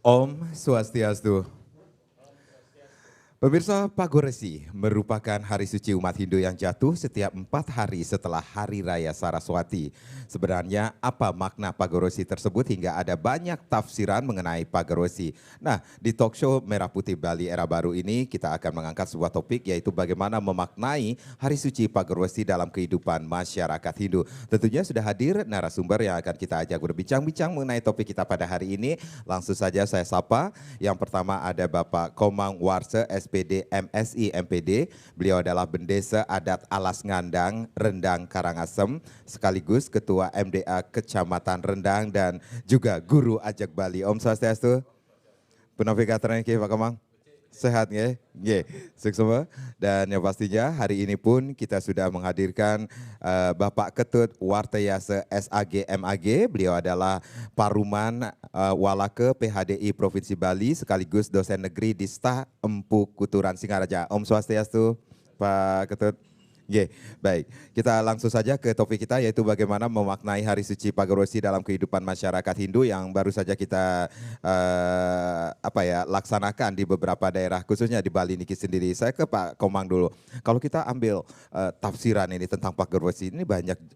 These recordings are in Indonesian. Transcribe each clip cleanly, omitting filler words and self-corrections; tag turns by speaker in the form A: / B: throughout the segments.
A: Om Swastiastu. Pemirsa, Pagoresi merupakan hari suci umat Hindu yang jatuh setiap 4 hari setelah Hari Raya Saraswati. Sebenarnya apa makna Pagoresi tersebut hingga ada banyak tafsiran mengenai Pagoresi. Nah, di talk show Merah Putih Bali Era Baru ini kita akan mengangkat sebuah topik yaitu bagaimana memaknai hari suci Pagoresi dalam kehidupan masyarakat Hindu. Tentunya sudah hadir narasumber yang akan kita ajak berbincang-bincang mengenai topik kita pada hari ini. Langsung saja saya sapa. Yang pertama ada Bapak Komang Warse SPD MSI MPD. Beliau adalah Bendesa Adat Alas Ngandang Rendang Karangasem sekaligus Ketua MDA Kecamatan Rendang dan juga Guru Ajak Bali. Om Swastiastu. Penavigatornya Pak Komang. Sehat ya? Sukses semua. Dan yang pastinya hari ini pun kita sudah menghadirkan Bapak Ketut Wartayase SAG MAG. Beliau adalah Paruman Walake PHDI Provinsi Bali sekaligus dosen negeri di STA Empu Kuturan Singaraja. Om Swastiastu Pak Ketut. Baik. Kita langsung saja ke topik kita yaitu bagaimana memaknai hari suci Pagoresi dalam kehidupan masyarakat Hindu yang baru saja kita laksanakan di beberapa daerah khususnya di Bali Niki sendiri. Saya ke Pak Komang dulu. Kalau kita ambil tafsiran ini tentang Pagoresi ini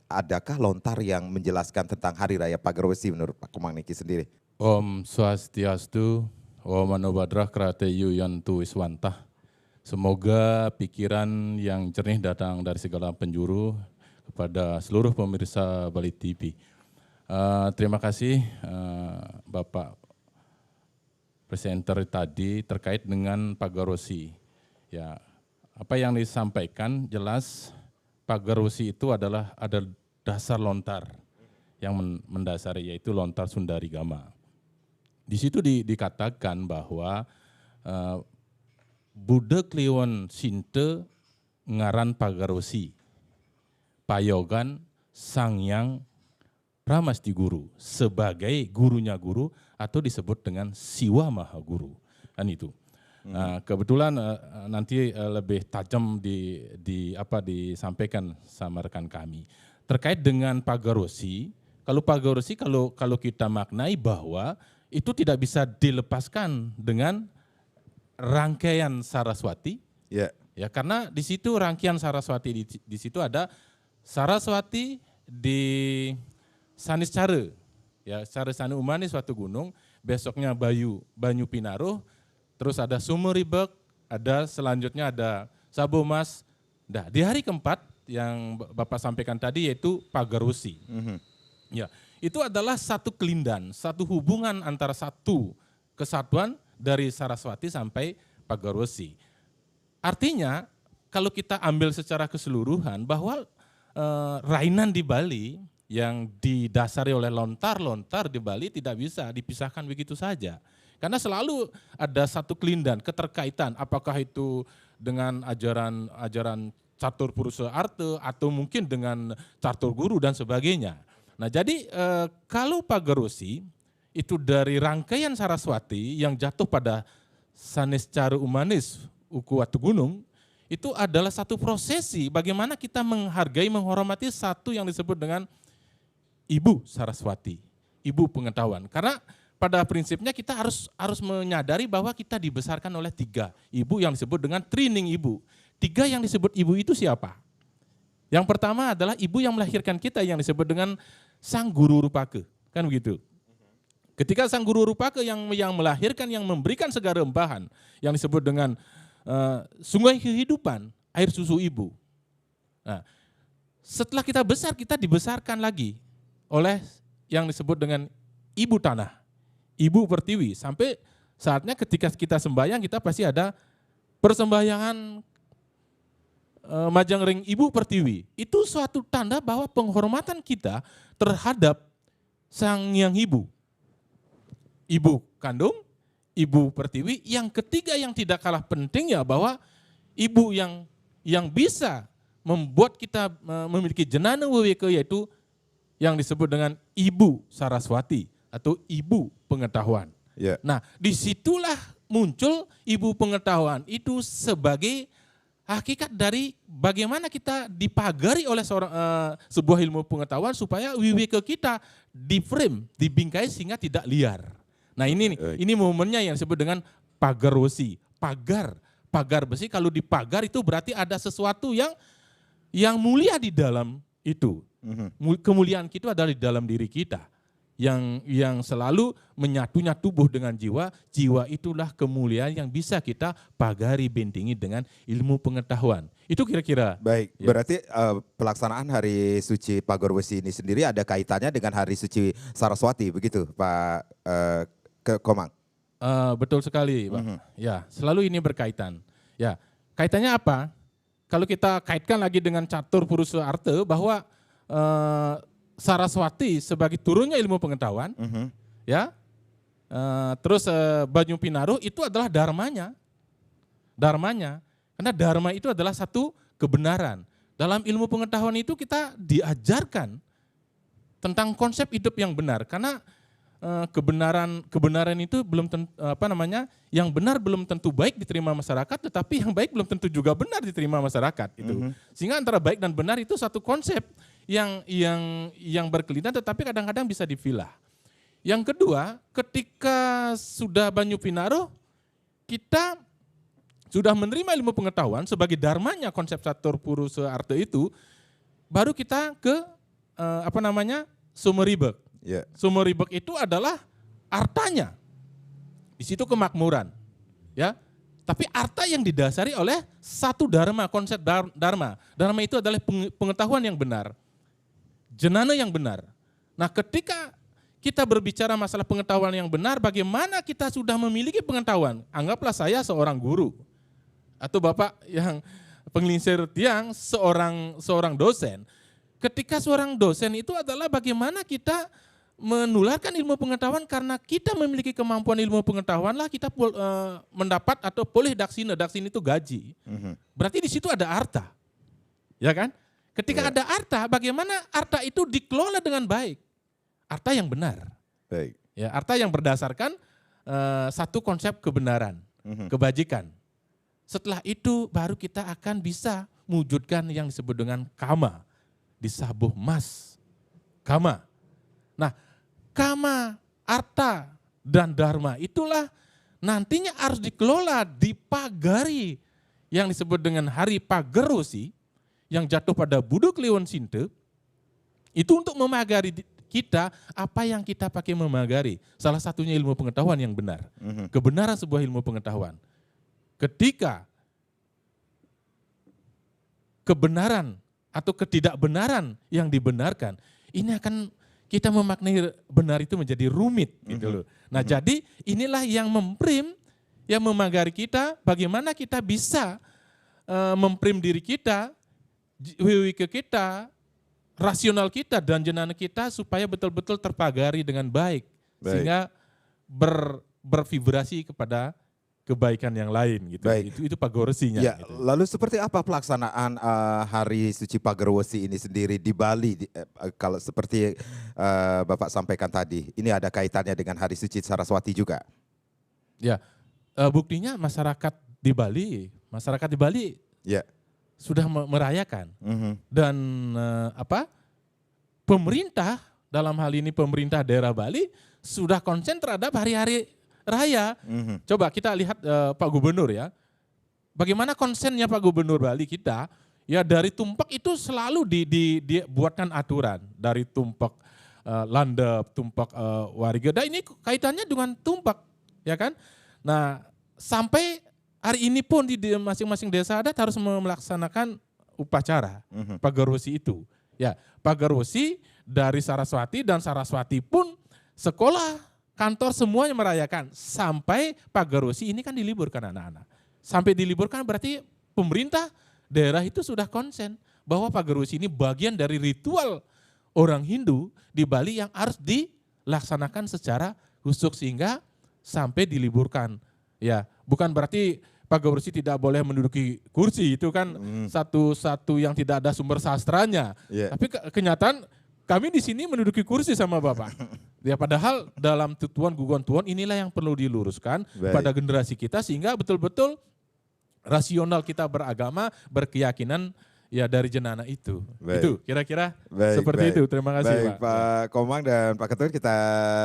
A: adakah lontar yang menjelaskan tentang hari raya Pagoresi menurut Pak Komang Niki sendiri?
B: Om Swastiastu, Om Manobadra Krateyu Yantu Iswantah. Semoga pikiran yang jernih datang dari segala penjuru kepada seluruh pemirsa Bali TV. Terima kasih Bapak presenter tadi terkait dengan Pagoresi. Ya, apa yang disampaikan jelas Pagoresi itu ada dasar lontar yang mendasari yaitu lontar Sundarigama. Di situ dikatakan bahwa Buddha Kliwon Sinte ngaran Pagoresi, Payogan Sangyang Pramasti Guru sebagai gurunya guru atau disebut dengan Siwa Maha Guru. Kan itu. Nah, kebetulan nanti lebih tajam disampaikan sama rekan kami terkait dengan Pagoresi. Kalau Pagoresi kalau kita maknai bahwa itu tidak bisa dilepaskan dengan rangkaian Saraswati, ya karena di situ rangkaian Saraswati di situ ada Saraswati di Saniscara, ya Sarasani Umani suatu gunung, besoknya Banyu Pinaruh, terus ada Sumeribek, ada selanjutnya ada Sabomas. Nah, di hari keempat yang Bapak sampaikan tadi yaitu Pagoresi. Ya, itu adalah satu kelindan, satu hubungan antara satu kesatuan dari Saraswati sampai Pagoresi. Artinya kalau kita ambil secara keseluruhan bahwa Rainan di Bali yang didasari oleh lontar-lontar di Bali tidak bisa dipisahkan begitu saja. Karena selalu ada satu kelindan, keterkaitan apakah itu dengan ajaran Catur Purusa Arte atau mungkin dengan Catur Guru dan sebagainya. Nah jadi kalau Pagoresi itu dari rangkaian Saraswati yang jatuh pada Saniscara Umanis, Uku Watu Gunung, itu adalah satu prosesi bagaimana kita menghargai, menghormati satu yang disebut dengan Ibu Saraswati, Ibu Pengetahuan. Karena pada prinsipnya kita harus menyadari bahwa kita dibesarkan oleh 3 ibu yang disebut dengan Trining Ibu. 3 yang disebut ibu itu siapa? Yang pertama adalah ibu yang melahirkan kita yang disebut dengan Sang Guru Rupake, kan begitu. Ketika Sang Guru Rupake yang melahirkan, yang memberikan segala rempahan, yang disebut dengan sungai kehidupan, air susu ibu. Nah, setelah kita besar, kita dibesarkan lagi oleh yang disebut dengan Ibu Tanah, Ibu Pertiwi. Sampai saatnya ketika kita sembahyang, kita pasti ada persembahyangan Majang Ring Ibu Pertiwi. Itu suatu tanda bahwa penghormatan kita terhadap Sang Yang Ibu. Ibu kandung, Ibu Pertiwi, yang ketiga yang tidak kalah penting ya bahwa ibu yang bisa membuat kita memiliki jenana weweke yaitu yang disebut dengan Ibu Saraswati atau Ibu Pengetahuan.
A: Yeah.
B: Nah disitulah muncul Ibu Pengetahuan itu sebagai hakikat dari bagaimana kita dipagari oleh sebuah ilmu pengetahuan supaya weweke kita di frame, dibingkai sehingga tidak liar. Nah ini nih, ini momennya yang disebut dengan pagar besi. Pagar besi kalau dipagar itu berarti ada sesuatu yang mulia di dalam itu. Kemuliaan kita adalah di dalam diri kita. Yang selalu menyatunya tubuh dengan jiwa, jiwa itulah kemuliaan yang bisa kita pagari bentengi dengan ilmu pengetahuan. Itu kira-kira.
A: Baik,
B: Ya.
A: berarti pelaksanaan Hari Suci Pagar Besi ini sendiri ada kaitannya dengan Hari Suci Saraswati, begitu Pak Komang?
B: Betul sekali, Pak. Ya, selalu ini berkaitan. Ya, kaitannya apa? Kalau kita kaitkan lagi dengan catur purusa arte bahwa Saraswati sebagai turunnya ilmu pengetahuan, ya. Terus Banyu Pinaruh itu adalah dharmanya. Karena dharma itu adalah satu kebenaran. Dalam ilmu pengetahuan itu kita diajarkan tentang konsep hidup yang benar. Karena kebenaran itu belum tentu, yang benar belum tentu baik diterima masyarakat, tetapi yang baik belum tentu juga benar diterima masyarakat gitu. Sehingga antara baik dan benar itu satu konsep yang berkelindan, tetapi kadang-kadang bisa dipilah. Yang kedua, ketika sudah Banyu Pinaruh, kita sudah menerima ilmu pengetahuan sebagai dharmanya konsep catur purusa arte itu, baru kita ke Sumeribek.
A: Yeah.
B: Sumeribek itu adalah artanya. Di situ kemakmuran. Ya. Tapi arta yang didasari oleh satu dharma, konsep dharma. Dharma itu adalah pengetahuan yang benar. Jenana yang benar. Nah, ketika kita berbicara masalah pengetahuan yang benar, bagaimana kita sudah memiliki pengetahuan? Anggaplah saya seorang guru. Atau Bapak yang penglingsir tiang seorang dosen. Ketika seorang dosen itu adalah bagaimana kita menularkan ilmu pengetahuan, karena kita memiliki kemampuan ilmu pengetahuan lah kita mendapat atau boleh daksina itu gaji. Berarti di situ ada arta. Ya kan? Ketika ada arta, bagaimana arta itu dikelola dengan baik? Arta yang benar.
A: Baik.
B: Ya, arta yang berdasarkan satu konsep kebenaran, kebajikan. Setelah itu baru kita akan bisa mewujudkan yang disebut dengan kama. Disabuh mas. Kama. Nah, kama, arta, dan dharma itulah nantinya harus dikelola, dipagari yang disebut dengan Hari Pagar Besi yang jatuh pada Budu Kliwon Sinte, itu untuk memagari kita apa yang kita pakai memagari. Salah satunya ilmu pengetahuan yang benar. Kebenaran sebuah ilmu pengetahuan. Ketika kebenaran atau ketidakbenaran yang dibenarkan, ini akan kita memaknai benar itu menjadi rumit gitu loh. Nah, jadi inilah yang yang memagari kita, bagaimana kita bisa memprim diri kita, wiwike kita, rasional kita dan jenana kita supaya betul-betul terpagari dengan baik. Sehingga bervibrasi kepada kebaikan yang lain gitu.
A: Baik.
B: Itu pagoresinya.
A: Ya,
B: gitu.
A: lalu seperti apa pelaksanaan Hari Suci Pagar Besi ini sendiri di Bali? Kalau seperti Bapak sampaikan tadi, ini ada kaitannya dengan Hari Suci Saraswati juga.
B: Ya, buktinya masyarakat di Bali
A: Ya.
B: sudah merayakan. Dan pemerintah, dalam hal ini pemerintah daerah Bali sudah konsen terhadap hari-hari raya. Coba kita lihat Pak Gubernur ya. Bagaimana konsennya Pak Gubernur Bali kita, ya dari tumpak itu selalu dibuatkan aturan. Dari tumpak landep, tumpak warga. Dan ini kaitannya dengan tumpak, ya kan? Nah, sampai hari ini pun di masing-masing desa adat harus melaksanakan upacara Pagar Besi itu. Ya, Pagar Besi dari Saraswati, dan Saraswati pun sekolah, kantor semuanya merayakan. Sampai Pagar Besi ini kan diliburkan anak-anak. Sampai diliburkan berarti pemerintah daerah itu sudah konsen bahwa Pagar Besi ini bagian dari ritual orang Hindu di Bali yang harus dilaksanakan secara khusus sehingga sampai diliburkan. Ya, bukan berarti Pagar Besi tidak boleh menduduki kursi, itu kan satu yang tidak ada sumber sastranya.
A: Yeah.
B: Tapi kenyataan kami di sini menduduki kursi sama Bapak. Ya, padahal dalam tutuan guguan tuan inilah yang perlu diluruskan pada generasi kita sehingga betul-betul rasional kita beragama, berkeyakinan ya dari jenana itu.
A: Baik.
B: Itu kira-kira
A: Baik,
B: seperti
A: baik.
B: itu. Terima kasih
A: Baik,
B: Pak.
A: Pak Komang dan Pak Ketut, kita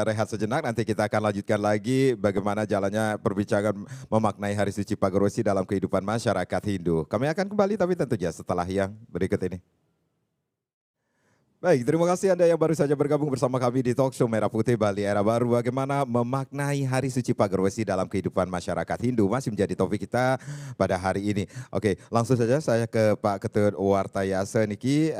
A: rehat sejenak. Nanti kita akan lanjutkan lagi bagaimana jalannya perbincangan memaknai Hari Suci Pagorosi dalam kehidupan masyarakat Hindu. Kami akan kembali tapi tentunya setelah yang berikut ini. Baik, terima kasih Anda yang baru saja bergabung bersama kami di Talkshow Merah Putih Bali Era Baru. Bagaimana memaknai Hari Suci Pagorosi dalam kehidupan masyarakat Hindu masih menjadi topik kita pada hari ini. Oke, langsung saja saya ke Pak Ketut Wartayase niki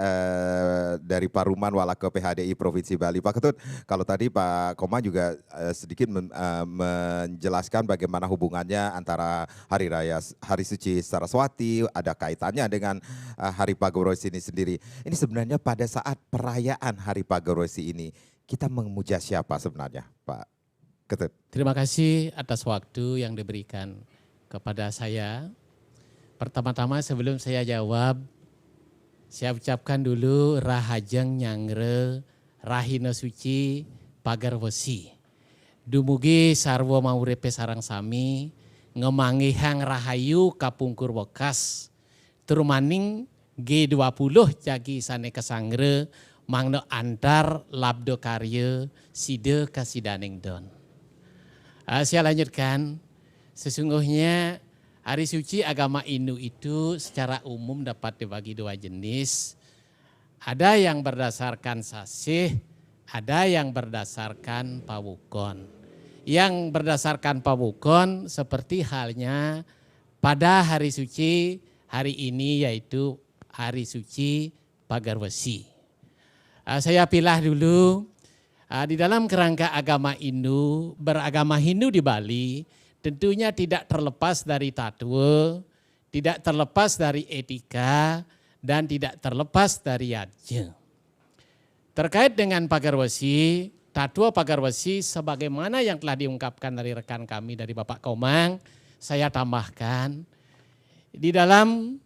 A: dari Paruman Walaka PHDI Provinsi Bali. Pak Ketut, kalau tadi Pak Komang juga sedikit menjelaskan bagaimana hubungannya antara Hari Suci Saraswati, ada kaitannya dengan Hari Pagorosi ini sendiri. Ini sebenarnya pada saat perayaan Hari Pagorosi ini, kita memuja siapa sebenarnya, Pak Ketut?
C: Terima kasih atas waktu yang diberikan kepada saya. Pertama-tama sebelum saya jawab, saya ucapkan dulu Rahajeng Nyangre Rahina Suci Pagarwesi. Dumugi sarwa maurepe sarang sami, ngemangihang rahayu kapungkur wekas, turmaning G20 jagi sane kesangre mangno antar labdo karya sida kasidaning don. Saya lanjutkan, sesungguhnya hari suci agama Hindu itu secara umum dapat dibagi dua jenis. Ada yang berdasarkan sasih, ada yang berdasarkan pawukon. Yang berdasarkan pawukon seperti halnya pada hari suci hari ini yaitu Hari Suci Pagarwesi. Saya pilih dulu di dalam kerangka agama Hindu, beragama Hindu di Bali tentunya tidak terlepas dari tatwa, tidak terlepas dari etika, dan tidak terlepas dari yajna. Terkait dengan Pagarwesi, tatwa Pagarwesi sebagaimana yang telah diungkapkan dari rekan kami dari Bapak Komang, saya tambahkan di dalam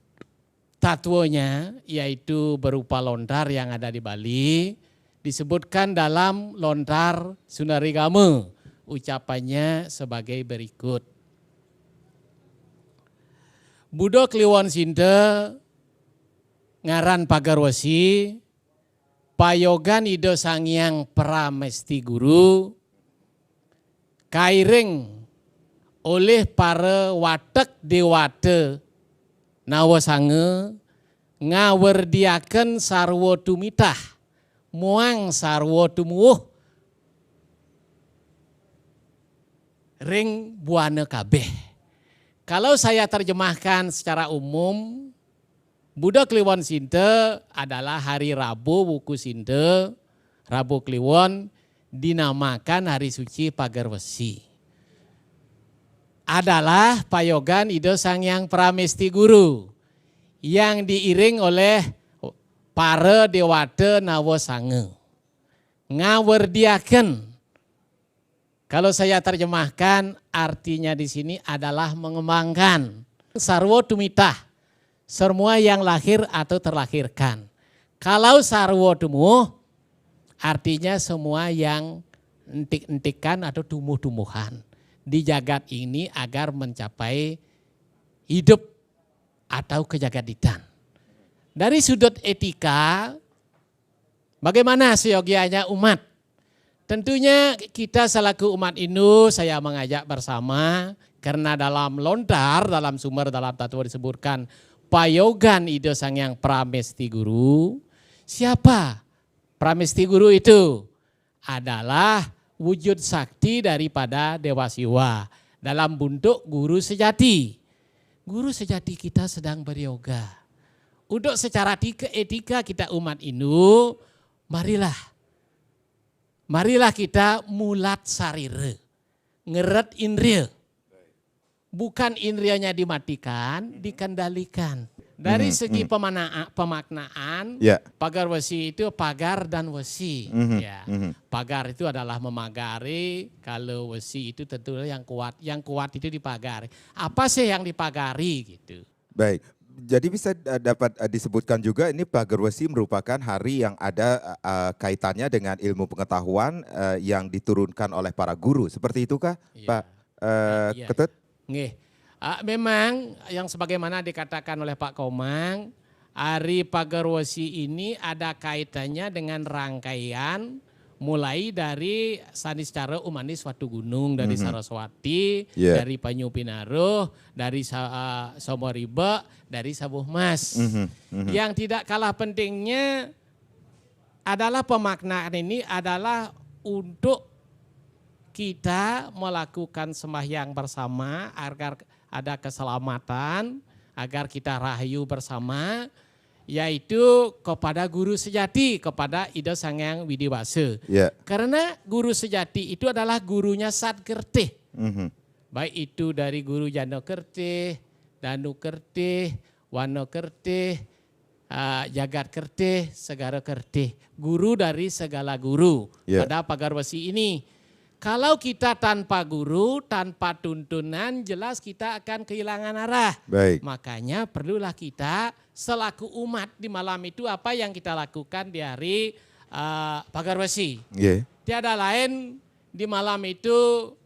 C: tatwonya yaitu berupa lontar yang ada di Bali, disebutkan dalam lontar Sunarigama, ucapannya sebagai berikut. Budo Kliwon Sinte ngaran Pagarwesi, payogan Ido Sangyang Pramesti Guru, kairing oleh para watek dewata Nawasange ngawerdiaken sarwo tumitah muang sarwo tumuh ring buana kabeh. Kalau saya terjemahkan secara umum, Buddha Kliwon Sinte adalah hari Rabu Wuku Sinte, Rabu Kliwon dinamakan hari suci Pagarwesi. Adalah payogan Ido Sangyang Pramesti Guru yang diiring oleh para dewata Nawasange. Ngawerdiaken, kalau saya terjemahkan artinya di sini adalah mengembangkan. Sarwo tumitah, semua yang lahir atau terlahirkan. Kalau sarwo tumuh, artinya semua yang entik-entikan atau tumbuh-tumbuhan di jagat ini agar mencapai hidup atau kejagaditan. Dari sudut etika, bagaimana seyogianya umat? Tentunya kita selaku umat Hindu, saya mengajak bersama, karena dalam lontar, dalam sumber, dalam tatwa disebutkan, payogan Ido Sangyang Pramesti Guru. Siapa Pramesti Guru itu? Adalah wujud sakti daripada Dewa Siwa dalam bentuk guru sejati. Guru sejati kita sedang beryoga. Untuk secara etika kita umat Hindu, marilah kita mulat sarire, ngeret indriya. Bukan indrianya dimatikan, dikendalikan. Dari segi pemaknaan, Pagarwesi itu pagar dan wesi. Pagar itu adalah memagari, kalau wesi itu tentu yang kuat. Yang kuat itu dipagari. Apa sih yang dipagari gitu?
A: Baik, jadi bisa dapat disebutkan juga ini Pagarwesi merupakan hari yang ada kaitannya dengan ilmu pengetahuan yang diturunkan oleh para guru. Seperti itukah Pak Ketut?
C: Nggih. Memang yang sebagaimana dikatakan oleh Pak Komang, Hari Pagarwesi ini ada kaitannya dengan rangkaian mulai dari Saniscara Umanis Watu Gunung, dari Saraswati, dari Panyu Pinaruh, dari Somoribe, dari Sabuh Mas. Yang tidak kalah pentingnya adalah pemaknaan ini adalah untuk kita melakukan sembahyang bersama agar ada keselamatan, agar kita rahayu bersama, yaitu kepada guru sejati, kepada Ida Sangyang Widiwasa. Karena guru sejati itu adalah gurunya Sat Kertih. Baik itu dari guru Jano Kertih, Danu Kertih, Wano Kertih, Jagat Kertih, Segara Kertih. Guru dari segala guru pada Pagarwesi ini. Kalau kita tanpa guru, tanpa tuntunan, jelas kita akan kehilangan arah. Makanya perlulah kita selaku umat di malam itu apa yang kita lakukan di hari Pagarwesi. Tiada lain di malam itu,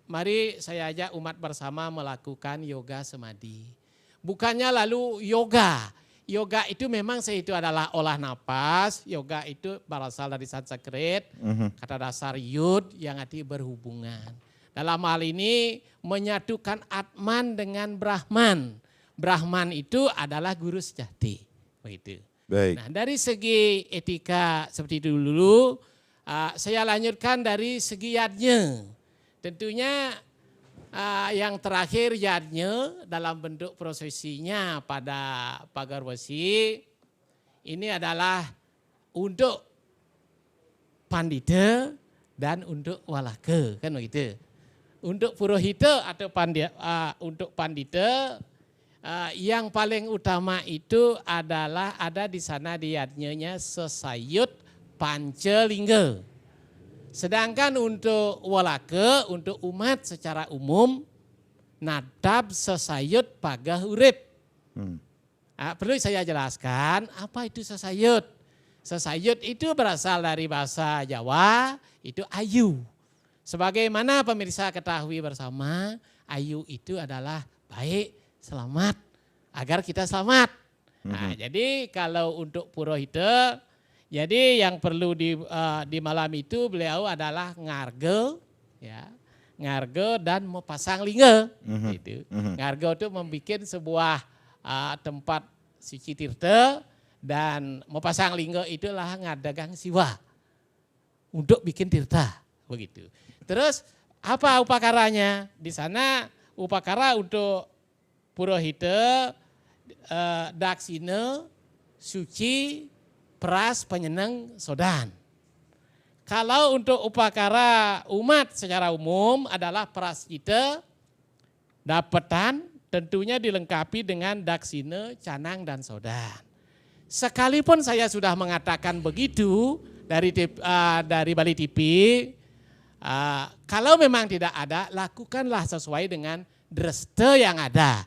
C: mari saya ajak umat bersama melakukan yoga semadi. Bukannya lalu yoga. Yoga itu memang itu adalah olah napas. Yoga itu berasal dari Sanskrit, kata dasar yud yang arti berhubungan. Dalam hal ini menyatukan Atman dengan Brahman. Brahman itu adalah guru sejati. Begitu. Nah, dari segi etika seperti itu dulu, saya lanjutkan dari segi yadnya. Tentunya yang terakhir yadnya dalam bentuk prosesinya pada Pagarwesi ini adalah untuk pandita dan untuk walaka, kan begitu. Untuk purohita atau untuk pandita yang paling utama itu adalah ada di sana di yadnya sesayut pancelingga. Sedangkan untuk walaka, untuk umat secara umum, nadab sesayut pagah urip. Perlu saya jelaskan apa itu sesayut. Sesayut itu berasal dari bahasa Jawa, itu ayu. Sebagaimana pemirsa ketahui bersama, ayu itu adalah baik, selamat, agar kita selamat. Nah, jadi kalau untuk purohita, jadi yang perlu di malam itu beliau adalah ngarge, ya, ngarge dan mau pasang lingga. Gitu. Ngarge itu membuat sebuah tempat suci tirta dan mau pasang lingga itulah ngadagang siwa untuk bikin tirta, begitu. Terus apa upakaranya? Di sana upakara untuk purohita, daksina, suci, peras, penyenang, sodan. Kalau untuk upakara umat secara umum adalah peras kita, dapetan, tentunya dilengkapi dengan daksina, canang, dan sodan. Sekalipun saya sudah mengatakan begitu dari Bali TV, kalau memang tidak ada, lakukanlah sesuai dengan dreste yang ada.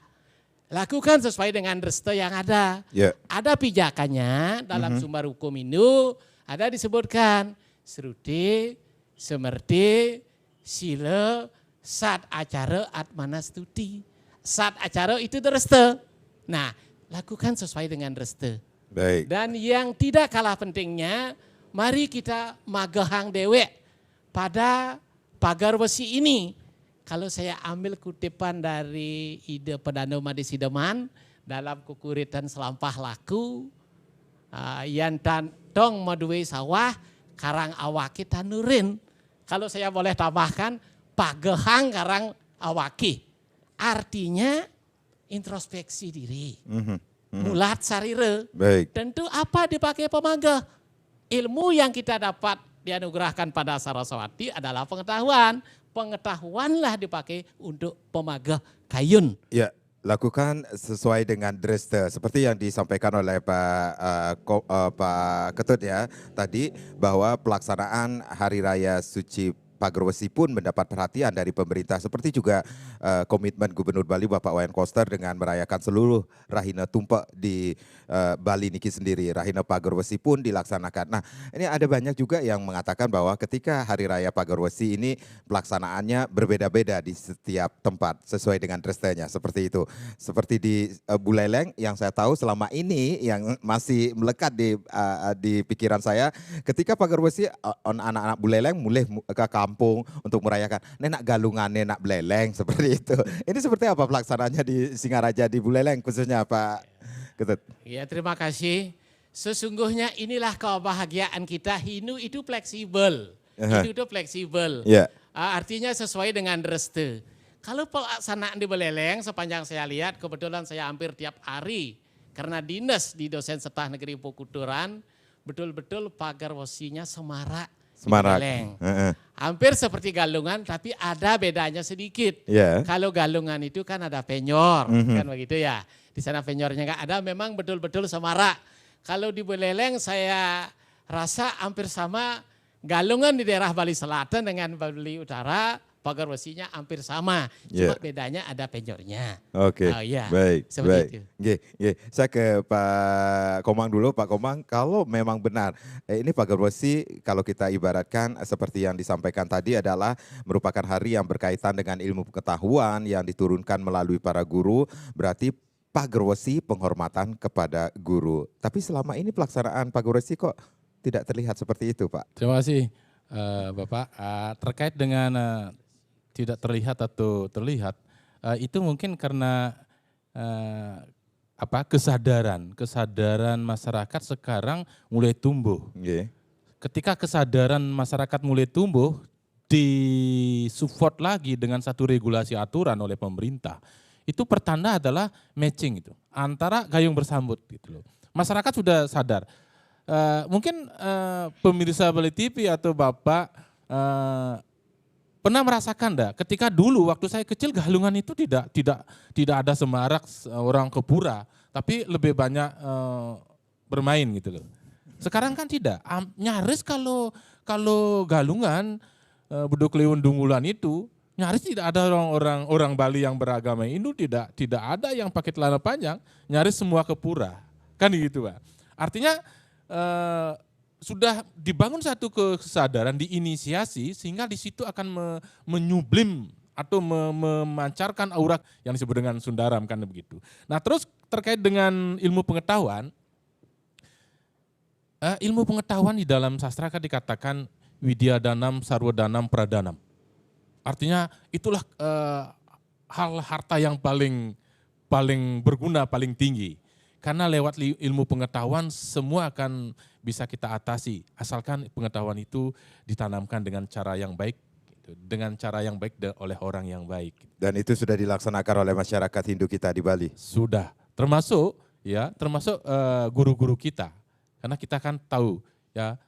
C: Lakukan sesuai dengan dreste yang ada. Ada pijakannya dalam sumber hukum Hindu, ada disebutkan Sruti, Semerti, Sila, Sat Acara, Atmanastuti. Sat Acara itu dreste. Nah, lakukan sesuai dengan dreste. Dan yang tidak kalah pentingnya, mari kita magahang dewek pada Pagarwesi ini. Kalau saya ambil kutipan dari Ide Pedano Madisideman dalam kukuritan selampah laku, yang tong maduwe sawah, karang awaki tanurin. Kalau saya boleh tambahkan, pagehang karang awaki. Artinya introspeksi diri. Mulat sarire. Tentu apa dipakai pemagah? Ilmu yang kita dapat dianugerahkan pada Saraswati adalah pengetahuan. Pengetahuanlah dipakai untuk pemagah kayun.
A: Ya, lakukan sesuai dengan dreste seperti yang disampaikan oleh Pak Ketut ya tadi, bahwa pelaksanaan Hari Raya Suci Pagar Wesi pun mendapat perhatian dari pemerintah seperti juga komitmen Gubernur Bali Bapak Wayan Koster dengan merayakan seluruh Rahina Tumpek di Bali niki sendiri. Rahina Pagar Wesi pun dilaksanakan. Nah, ini ada banyak juga yang mengatakan bahwa ketika Hari Raya Pagar Wesi ini pelaksanaannya berbeda-beda di setiap tempat sesuai dengan drestanya seperti itu. Seperti di Buleleng yang saya tahu selama ini yang masih melekat di pikiran saya, ketika Pagar Wesi anak-anak Buleleng mulai ke kampung untuk merayakan nenak galungan nenak Buleleng seperti itu. Ini seperti apa pelaksanaannya di Singaraja di Buleleng khususnya Pak Ketut?
C: Ya, terima kasih. Sesungguhnya inilah kebahagiaan kita, Hindu itu fleksibel. Hindu itu fleksibel.
A: Yeah.
C: Artinya sesuai dengan dreste. Kalau pelaksanaan di Buleleng sepanjang saya lihat, kebetulan saya hampir tiap hari karena dinas di dosen setah negeri Pukuturan, betul-betul Pagar Wesinya semarak.
A: Semarak.
C: Hampir seperti galungan tapi ada bedanya sedikit.
A: Yeah.
C: Kalau galungan itu kan ada penyor, kan begitu ya. Di sana penyornya nggak ada, memang betul-betul semarak. Kalau di Buleleng saya rasa hampir sama, galungan di daerah Bali Selatan dengan Bali Utara, Pagar Wesinya hampir sama. Cuma bedanya ada penyornya.
A: Oke,
C: Ya,
A: baik.
C: seperti itu.
A: Saya ke Pak Komang dulu. Pak Komang, kalau memang benar, ini Pagar Wesi kalau kita ibaratkan seperti yang disampaikan tadi adalah merupakan hari yang berkaitan dengan ilmu pengetahuan yang diturunkan melalui para guru, berarti Pagar Wesi penghormatan kepada guru. Tapi selama ini pelaksanaan Pagar Wesi kok tidak terlihat seperti itu, Pak?
B: Terima kasih Bapak. Terkait dengan tidak terlihat atau terlihat, itu mungkin karena kesadaran masyarakat sekarang mulai tumbuh.
A: Yeah.
B: Ketika kesadaran masyarakat mulai tumbuh, disupport lagi dengan satu regulasi aturan oleh pemerintah. Itu pertanda adalah matching itu antara gayung bersambut gitu loh. Masyarakat sudah sadar. Mungkin pemirsa Bali TV atau Bapak pernah merasakan enggak ketika dulu waktu saya kecil galungan itu tidak ada semarak orang ke pura, tapi lebih banyak bermain gitu loh. Sekarang kan tidak. Nyaris kalau galungan beduk lewon dungulan itu nyaris tidak ada orang Bali yang beragama Hindu, tidak ada yang pakai celana panjang, nyaris semua ke pura. Kan gitu, Pak. Artinya sudah dibangun satu kesadaran, diinisiasi sehingga di situ akan menyublim atau memancarkan aura yang disebut dengan Sundaram kan begitu. Nah, terus terkait dengan ilmu pengetahuan di dalam sastra kan dikatakan Widya Danam, Sarwa Danam, Pradanam. Artinya itulah hal harta yang paling berguna, paling tinggi. Karena lewat ilmu pengetahuan semua akan bisa kita atasi, asalkan pengetahuan itu ditanamkan dengan cara yang baik, dengan cara yang baik oleh orang yang baik.
A: Dan itu sudah dilaksanakan oleh masyarakat Hindu kita di Bali?
B: Sudah, termasuk guru-guru kita. Karena kita kan tahu ya,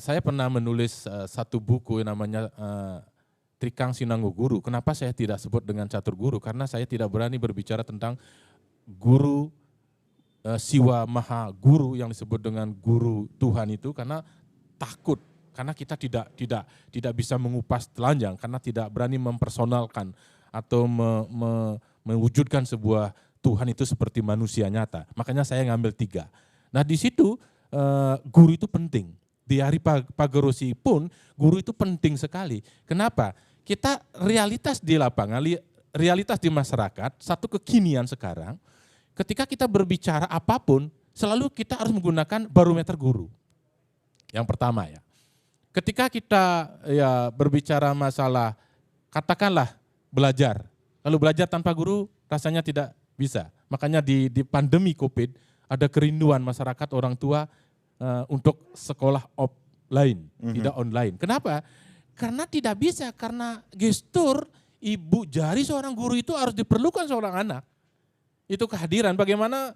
B: saya pernah menulis satu buku yang namanya Trikang Sinanggu Guru. Kenapa saya tidak sebut dengan catur guru? Karena saya tidak berani berbicara tentang guru Siwa Maha Guru yang disebut dengan guru Tuhan itu, karena takut, karena kita tidak bisa mengupas telanjang, karena tidak berani mempersonalkan atau mewujudkan sebuah Tuhan itu seperti manusia nyata. Makanya saya ngambil 3. Nah di situ guru itu penting. Di hari Pagar Wesi pun guru itu penting sekali. Kenapa? Kita realitas di lapangan, realitas di masyarakat, satu kekinian sekarang, ketika kita berbicara apapun, selalu kita harus menggunakan barometer guru. Yang pertama ya. Ketika kita ya berbicara masalah, katakanlah belajar. Kalau belajar tanpa guru rasanya tidak bisa. Makanya di pandemi COVID ada kerinduan masyarakat orang tua untuk sekolah offline, tidak online. Kenapa? Karena tidak bisa, karena gestur ibu jari seorang guru itu harus diperlukan seorang anak. Itu kehadiran. Bagaimana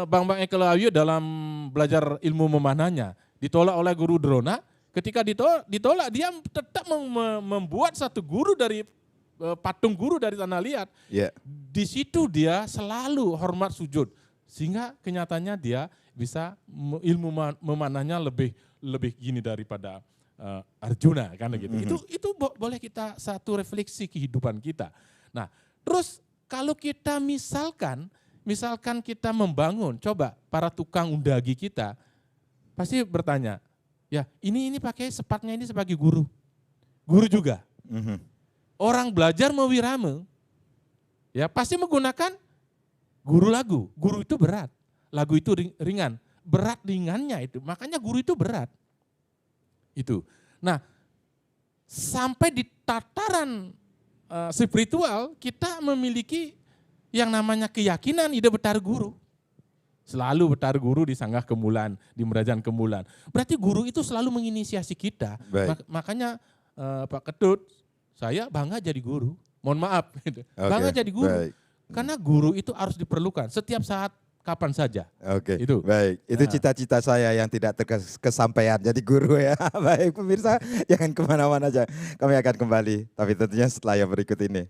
B: Bang Eke Lawio dalam belajar ilmu memanahnya ditolak oleh guru Drona. Ketika ditolak dia tetap membuat satu guru dari patung guru dari tanah liat. Yeah. Di situ dia selalu hormat sujud, sehingga kenyataannya dia bisa ilmu memanahnya lebih gini daripada Arjuna kan gitu. Itu boleh kita satu refleksi kehidupan kita. Nah, terus kalau kita misalkan kita membangun, coba para tukang undagi kita pasti bertanya, ya ini pakai sepatnya ini sebagai guru. Guru juga. Orang belajar mewirame, ya pasti menggunakan guru lagu. Guru itu berat, lagu itu ringan. Berat ringannya itu, makanya guru itu berat. Itu. Nah, sampai di tataran spiritual kita memiliki yang namanya keyakinan ide betar guru. Selalu betar guru di Sanggah Kemulan, di Merajaan Kemulan. Berarti guru itu selalu menginisiasi kita. Makanya Pak Ketut, saya bangga jadi guru. Mohon maaf, gitu. Bangga jadi guru. Baik. Karena guru itu harus diperlukan setiap saat, kapan saja.
A: Oke, baik. Itu cita-cita saya yang tidak terkesampaian jadi guru ya. Baik pemirsa, jangan kemana-mana aja. Kami akan kembali, tapi tentunya setelah yang berikut ini.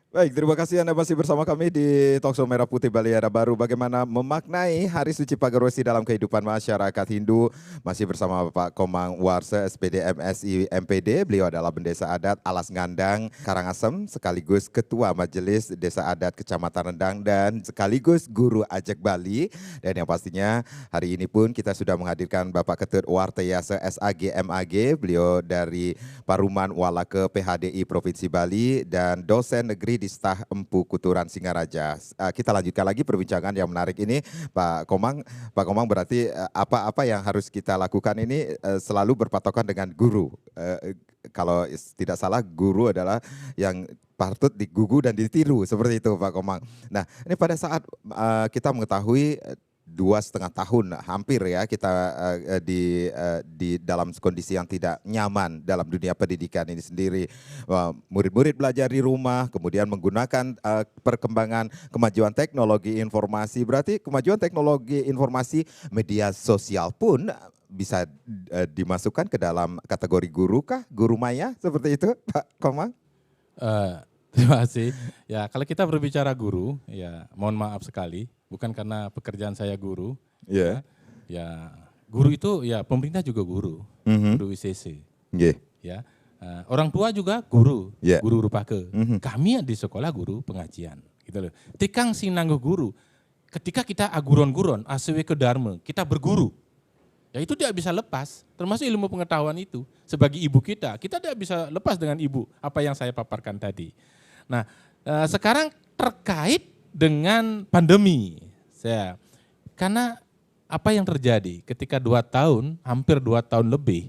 A: Baik, terima kasih Anda masih bersama kami di Talkshow Merah Putih Bali Era Baru. Bagaimana memaknai Hari Suci Pagarwesi dalam kehidupan masyarakat Hindu. Masih bersama Pak Komang Warse, SPD MSI MPD. Beliau adalah Bendesa Adat Alas Ngandang, Karangasem, sekaligus Ketua Majelis Desa Adat Kecamatan Rendang, dan sekaligus Guru Ajak Bali. Dan yang pastinya hari ini pun kita sudah menghadirkan Bapak Ketut Warteyase SAG MAG. Beliau dari Paruman Walake PHDI Provinsi Bali dan dosen negeri di Stah Empu Kuturan Singaraja. Kita lanjutkan lagi perbincangan yang menarik ini, Pak Komang. Pak Komang, berarti apa yang harus kita lakukan ini selalu berpatokan dengan guru. Kalau tidak salah, guru adalah yang patut digugu dan ditiru, seperti itu Pak Komang. Nah, ini pada saat kita mengetahui 2,5 tahun hampir ya kita di dalam kondisi yang tidak nyaman dalam dunia pendidikan ini sendiri. Murid-murid belajar di rumah, kemudian menggunakan perkembangan kemajuan teknologi informasi. Berarti kemajuan teknologi informasi, media sosial pun bisa dimasukkan ke dalam kategori guru kah? Guru maya seperti itu Pak Komang?
B: Terima kasih. Ya, kalau kita berbicara guru, ya mohon maaf sekali, bukan karena pekerjaan saya guru. Ya, guru itu ya pemerintah juga guru, guru ICC. Ya, orang tua juga guru, guru rupake. Kami di sekolah guru pengajian, gitu loh. Tikang sinanggo guru. Ketika kita aguron-guron, aswe ke dharma, kita berguru. Ya itu tidak bisa lepas, termasuk ilmu pengetahuan itu. Sebagai ibu kita tidak bisa lepas dengan ibu, apa yang saya paparkan tadi. Nah, sekarang terkait dengan pandemi, karena apa yang terjadi ketika 2 tahun, hampir 2 tahun lebih,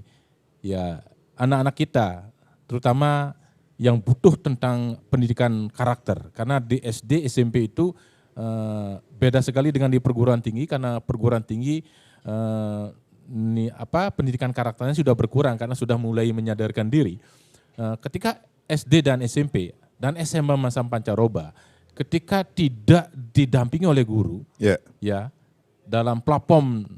B: ya anak-anak kita, terutama yang butuh tentang pendidikan karakter, karena di SD, SMP itu beda sekali dengan di perguruan tinggi, karena perguruan tinggi pendidikan karakternya sudah berkurang karena sudah mulai menyadarkan diri. Ketika SD dan SMP dan SMA Masam Pancaroba, ketika tidak didampingi oleh guru, ya dalam platform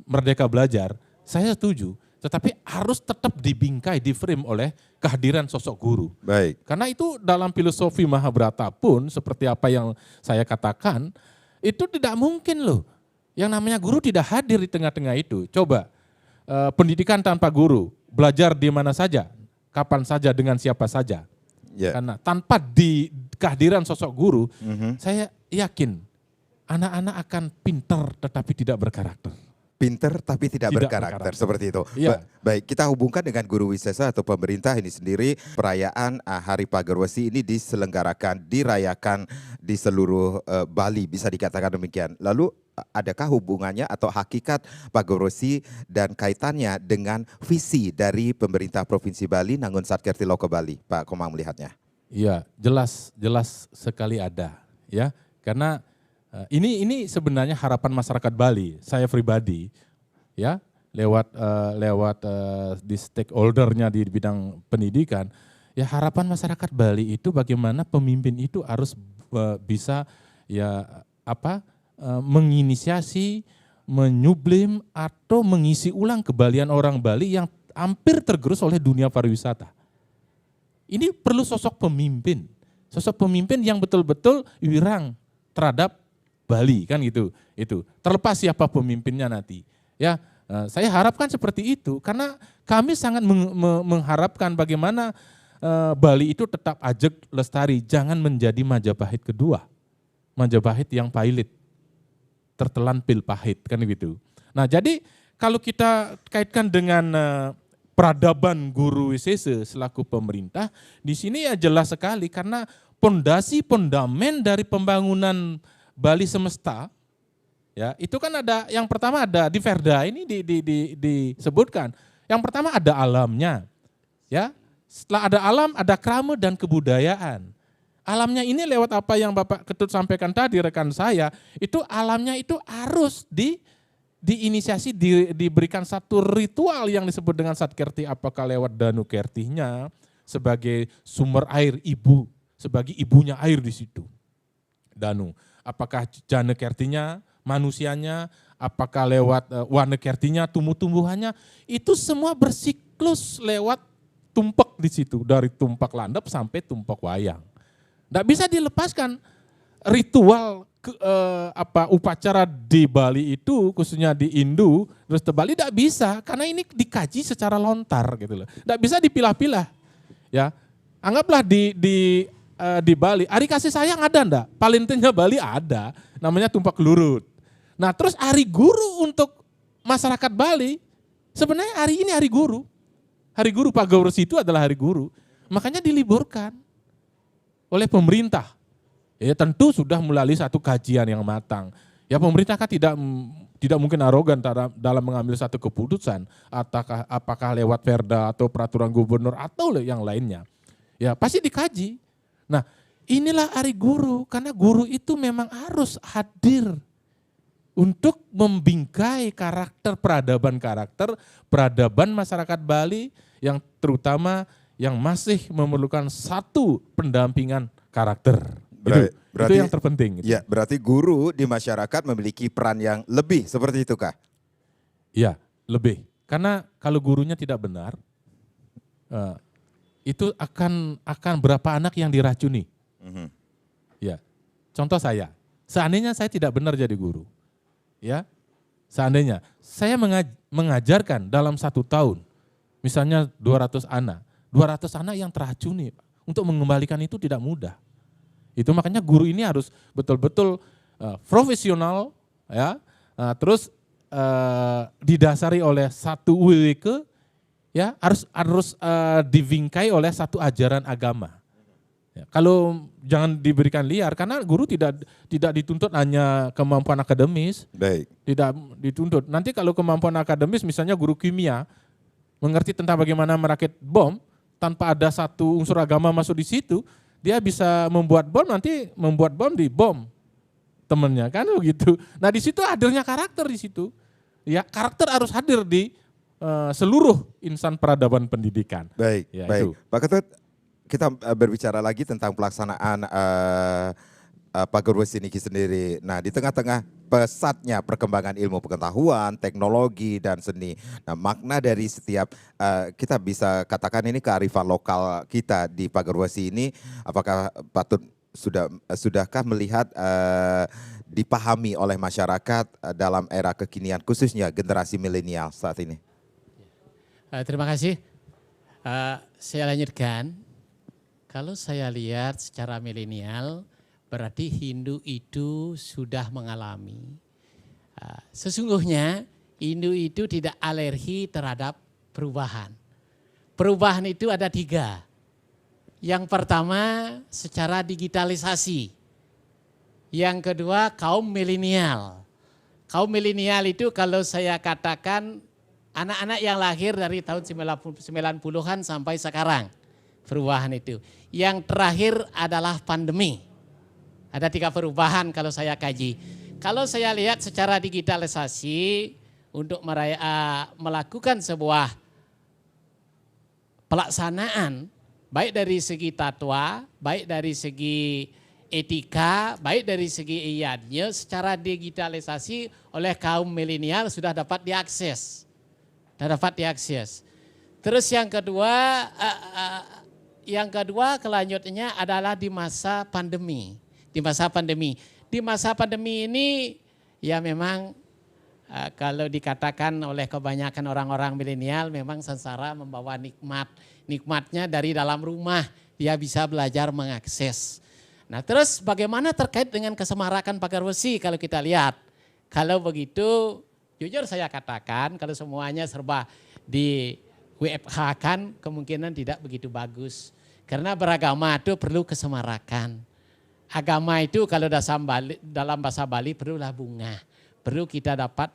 B: Merdeka Belajar, saya setuju. Tetapi harus tetap dibingkai, di-frame oleh kehadiran sosok guru.
A: Baik.
B: Karena itu dalam filosofi Mahabharata pun seperti apa yang saya katakan, itu tidak mungkin loh. Yang namanya guru tidak hadir di tengah-tengah itu. Coba pendidikan tanpa guru, belajar di mana saja, kapan saja, dengan siapa saja. Karena tanpa kehadiran sosok guru, saya yakin anak-anak akan pintar tetapi tidak berkarakter.
A: Pinter tapi tidak berkarakter, seperti itu. Baik, kita hubungkan dengan Guru Wisesa atau pemerintah ini sendiri. Perayaan Hari Pagarwesi ini dirayakan di seluruh Bali, bisa dikatakan demikian. Lalu adakah hubungannya atau hakikat Pagarwesi dan kaitannya dengan visi dari pemerintah Provinsi Bali, Nangun Satkerti Loko Bali? Pak Komang melihatnya.
B: Iya, jelas sekali ada, ya. Karena ini sebenarnya harapan masyarakat Bali, saya pribadi, ya, lewat di stakeholdernya di bidang pendidikan, ya harapan masyarakat Bali itu bagaimana pemimpin itu harus bisa menginisiasi, menyublim atau mengisi ulang kebalian orang Bali yang hampir tergerus oleh dunia pariwisata. Ini perlu sosok pemimpin yang betul-betul wirang terhadap Bali, kan gitu. Itu terlepas siapa pemimpinnya nanti, ya Saya harapkan seperti itu karena kami sangat mengharapkan bagaimana Bali itu tetap ajeg lestari, jangan menjadi Majapahit kedua. Majapahit yang pailit, tertelan pil pahit kan gitu. Nah jadi kalau kita kaitkan dengan peradaban Guru Wisesa selaku pemerintah, di sini ya jelas sekali karena pondamen dari pembangunan Bali Semesta, ya itu kan ada yang pertama ada di Verda ini disebutkan. Yang pertama ada alamnya, ya. Setelah ada alam, ada krama dan kebudayaan. Alamnya ini lewat apa yang Bapak Ketut sampaikan tadi, rekan saya, itu alamnya itu harus diinisiasi, diberikan satu ritual yang disebut dengan Satkerti, apakah lewat Danu Kertinya sebagai sumber air ibu, sebagai ibunya air di situ. Danu, apakah Jana Kertinya, manusianya, apakah lewat Wana Kertinya, tumbuh-tumbuhannya, itu semua bersiklus lewat tumpak di situ, dari tumpak landep sampai tumpak wayang. Tidak bisa dilepaskan ritual upacara di Bali itu, khususnya di Indu, terus di Bali tidak bisa karena ini dikaji secara lontar gitu loh. Tidak bisa dipilah-pilah. Ya, anggaplah di Bali, hari kasih sayang ada enggak? Palintenya Bali ada, namanya tumpak lurut. Nah, terus hari guru untuk masyarakat Bali, sebenarnya hari ini hari guru. Hari guru Pagawresi itu adalah hari guru. Makanya diliburkan oleh pemerintah. Ya tentu sudah melalui satu kajian yang matang. Ya pemerintah kan tidak mungkin arogan dalam mengambil satu keputusan. Apakah lewat Perda atau peraturan gubernur atau yang lainnya. Ya pasti dikaji. Nah inilah hari guru. Karena guru itu memang harus hadir untuk membingkai peradaban masyarakat Bali yang terutama yang masih memerlukan satu pendampingan karakter. Itu yang terpenting.
A: Ya, berarti guru di masyarakat memiliki peran yang lebih seperti itu kah?
B: Ya, lebih. Karena kalau gurunya tidak benar, itu akan berapa anak yang diracuni. Ya, contoh seandainya saya tidak benar jadi guru, ya, seandainya saya mengajarkan dalam 1 tahun, misalnya 200 anak yang teracuni, untuk mengembalikan itu tidak mudah. Itu makanya guru ini harus betul-betul profesional, ya, terus didasari oleh satu WWK, ya, harus dibingkai oleh satu ajaran agama. Ya, kalau jangan diberikan liar, karena guru tidak dituntut hanya kemampuan akademis.
A: Baik.
B: Tidak dituntut. Nanti kalau kemampuan akademis, misalnya guru kimia, mengerti tentang bagaimana merakit bom, tanpa ada satu unsur agama masuk di situ, dia bisa membuat bom, nanti membuat bom di bom temennya, kan begitu. Nah di situ hadirnya karakter di situ. Ya karakter harus hadir di seluruh insan peradaban pendidikan.
A: Baik,
B: ya,
A: baik.
B: Itu.
A: Pak Ketut, kita berbicara lagi tentang pelaksanaan Pagawresi niki sendiri. Nah, di tengah-tengah pesatnya perkembangan ilmu pengetahuan, teknologi dan seni. Nah, makna dari setiap kita bisa katakan ini kearifan lokal kita di Pagawresi ini, apakah patut sudahkah melihat dipahami oleh masyarakat dalam era kekinian, khususnya generasi milenial saat ini?
C: Terima kasih. Saya lanjutkan. Kalau saya lihat secara milenial, berarti Hindu itu sudah mengalami. Sesungguhnya Hindu itu tidak alergi terhadap perubahan. Perubahan itu ada 3. Yang pertama secara digitalisasi. Yang kedua kaum milenial. Kaum milenial itu kalau saya katakan anak-anak yang lahir dari tahun 90-an sampai sekarang. Perubahan itu. Yang terakhir adalah pandemi. Ada 3 perubahan kalau saya kaji. Kalau saya lihat secara digitalisasi untuk melakukan sebuah pelaksanaan baik dari segi tatwa, baik dari segi etika, baik dari segi iadnya secara digitalisasi oleh kaum milenial sudah dapat diakses. Terus yang kedua kelanjutannya adalah di masa pandemi. Di masa pandemi ini ya memang kalau dikatakan oleh kebanyakan orang-orang milenial memang sengsara membawa nikmat. Nikmatnya dari dalam rumah, dia bisa belajar mengakses. Nah terus bagaimana terkait dengan kesemarakan pagar besi kalau kita lihat. Kalau begitu jujur saya katakan kalau semuanya serba di WFH kan kemungkinan tidak begitu bagus. Karena beragama itu perlu kesemarakan. Agama itu kalau dalam bahasa Bali perlulah bunga. Perlu kita dapat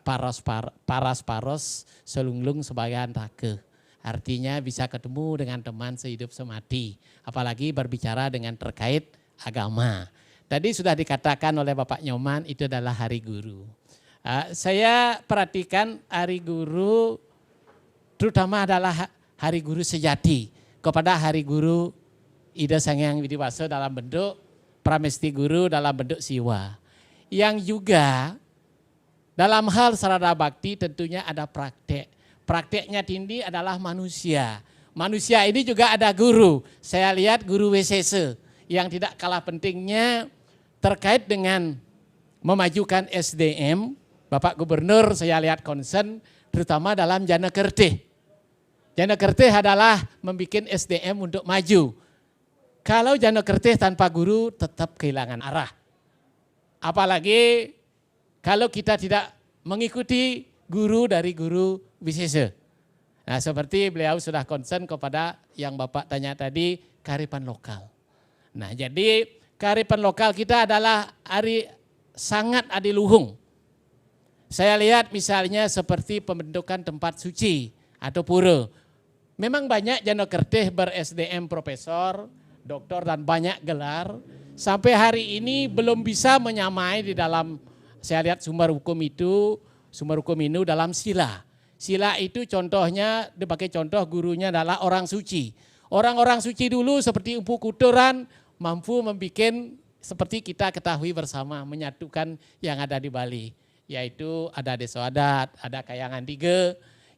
C: paras-paros selunglung sebagai antake. Artinya bisa ketemu dengan teman sehidup semati. Apalagi berbicara dengan terkait agama. Tadi sudah dikatakan oleh Bapak Nyoman itu adalah Hari Guru. Saya perhatikan Hari Guru terutama adalah Hari Guru sejati. Kepada Hari Guru Ida Sang Hyang Widiwasa dalam bentuk Pramesti Guru dalam bentuk siwa. Yang juga dalam hal sarana bakti tentunya ada praktek. Prakteknya tinggi adalah manusia. Manusia ini juga ada guru. Saya lihat guru WCC yang tidak kalah pentingnya terkait dengan memajukan SDM. Bapak Gubernur saya lihat concern terutama dalam Jana Kertih. Jana Kertih adalah membuat SDM untuk maju. Kalau Jana Kertih tanpa guru tetap kehilangan arah. Apalagi kalau kita tidak mengikuti guru dari guru WCC. Nah seperti beliau sudah concern kepada yang Bapak tanya tadi, kearifan lokal. Nah jadi kearifan lokal kita adalah sangat adiluhung. Saya lihat misalnya seperti pembentukan tempat suci atau pura. Memang banyak Jana Kertih ber-SDM profesor, doktor dan banyak gelar. Sampai hari ini belum bisa menyamai di dalam, saya lihat sumber hukum itu dalam sila. Sila itu contohnya, dipakai contoh gurunya adalah orang suci. Orang-orang suci dulu seperti Empu Kuturan mampu membuat seperti kita ketahui bersama menyatukan yang ada di Bali. Yaitu ada Desa Adat, ada Kayangan Tiga.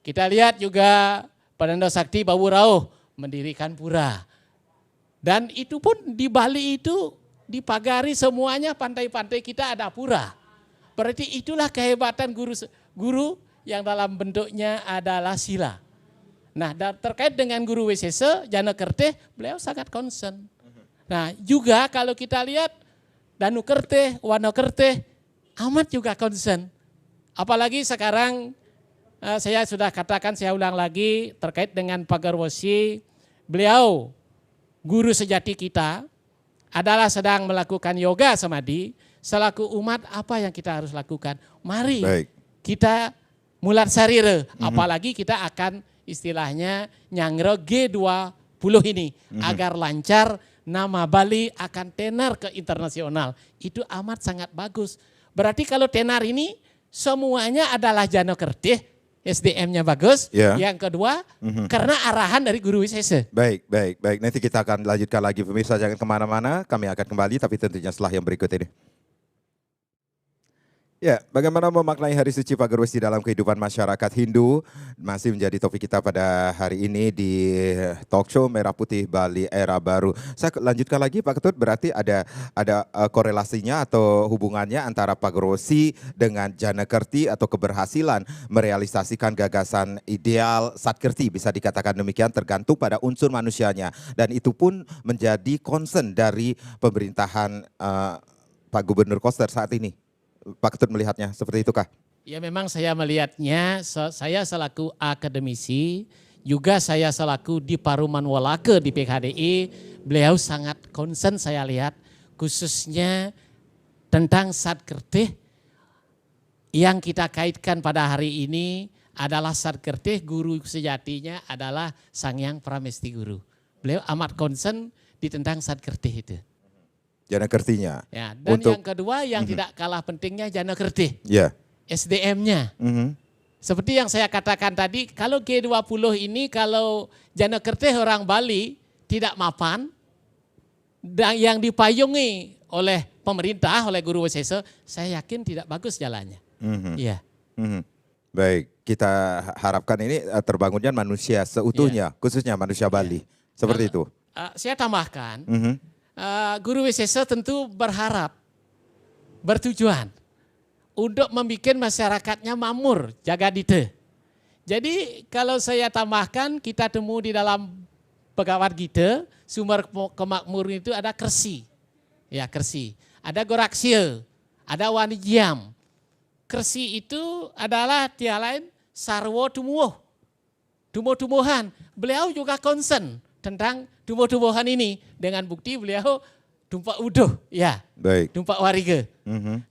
C: Kita lihat juga Penanda Sakti Bawu Rauh mendirikan pura. Dan itu pun di Bali itu dipagari semuanya pantai-pantai kita ada pura. Berarti itulah kehebatan guru yang dalam bentuknya adalah sila. Nah terkait dengan guru WCC, Jana Kertih, beliau sangat concern. Nah juga kalau kita lihat Danu Kertih, Wano Kertih, amat juga concern. Apalagi sekarang saya sudah katakan, saya ulang lagi terkait dengan pagar besi, beliau guru sejati kita adalah sedang melakukan yoga samadhi. Selaku umat apa yang kita harus lakukan? Mari kita mulat sarira. Apalagi kita akan istilahnya nyangro G20 ini. Agar lancar nama Bali akan tenar ke internasional. Itu amat sangat bagus. Berarti kalau tenar ini semuanya adalah Jana Kertih. SDM-nya bagus. Yang kedua karena arahan dari guru WCC.
A: Baik. Nanti kita akan lanjutkan lagi pemirsa, jangan kemana-mana. Kami akan kembali tapi tentunya setelah yang berikut ini. Ya, bagaimana memaknai Hari Suci Pagar Besi dalam kehidupan masyarakat Hindu masih menjadi topik kita pada hari ini di talk show Merah Putih Bali Era Baru. Saya lanjutkan lagi Pak Ketut, berarti ada korelasinya atau hubungannya antara Pagar Besi dengan Jana Kerti atau keberhasilan merealisasikan gagasan ideal Satkerti, bisa dikatakan demikian, tergantung pada unsur manusianya, dan itu pun menjadi concern dari pemerintahan Pak Gubernur Koster saat ini. Pak Ketut melihatnya seperti itukah?
C: Ya memang saya melihatnya, saya selaku akademisi, juga saya selaku di Paruman Walake di PKDI, beliau sangat concern saya lihat khususnya tentang Satkertih yang kita kaitkan pada hari ini adalah Satkertih, guru sejatinya adalah Sang Hyang Pramesti Guru. Beliau amat concern di tentang Satkertih itu.
A: Jana Kertinya.
C: Ya, dan yang kedua yang tidak kalah pentingnya Jana Kertih. SDM-nya. Seperti yang saya katakan tadi, kalau G20 ini kalau Jana Kertih orang Bali tidak mapan, dan yang dipayungi oleh pemerintah, oleh guru WCC, saya yakin tidak bagus jalannya. Iya.
A: Baik, kita harapkan ini terbangunnya manusia seutuhnya, khususnya manusia Bali. Seperti itu.
C: Saya tambahkan, guru WCC tentu berharap, bertujuan untuk membuat masyarakatnya makmur, jaga dite. Jadi kalau saya tambahkan, kita temu di dalam pegawat kita, sumber kemakmuran itu ada kersi. Ya, kersi. Ada goraksil, ada wanijiam. Kersi itu adalah tiada lain sarwo tumuh. Tumbuh-tumbuhan. Beliau juga concern tentang tumbuh-tumbuhan ini. Dengan bukti beliau tumpak uduh, ya.
A: Baik.
C: Tumpak warga.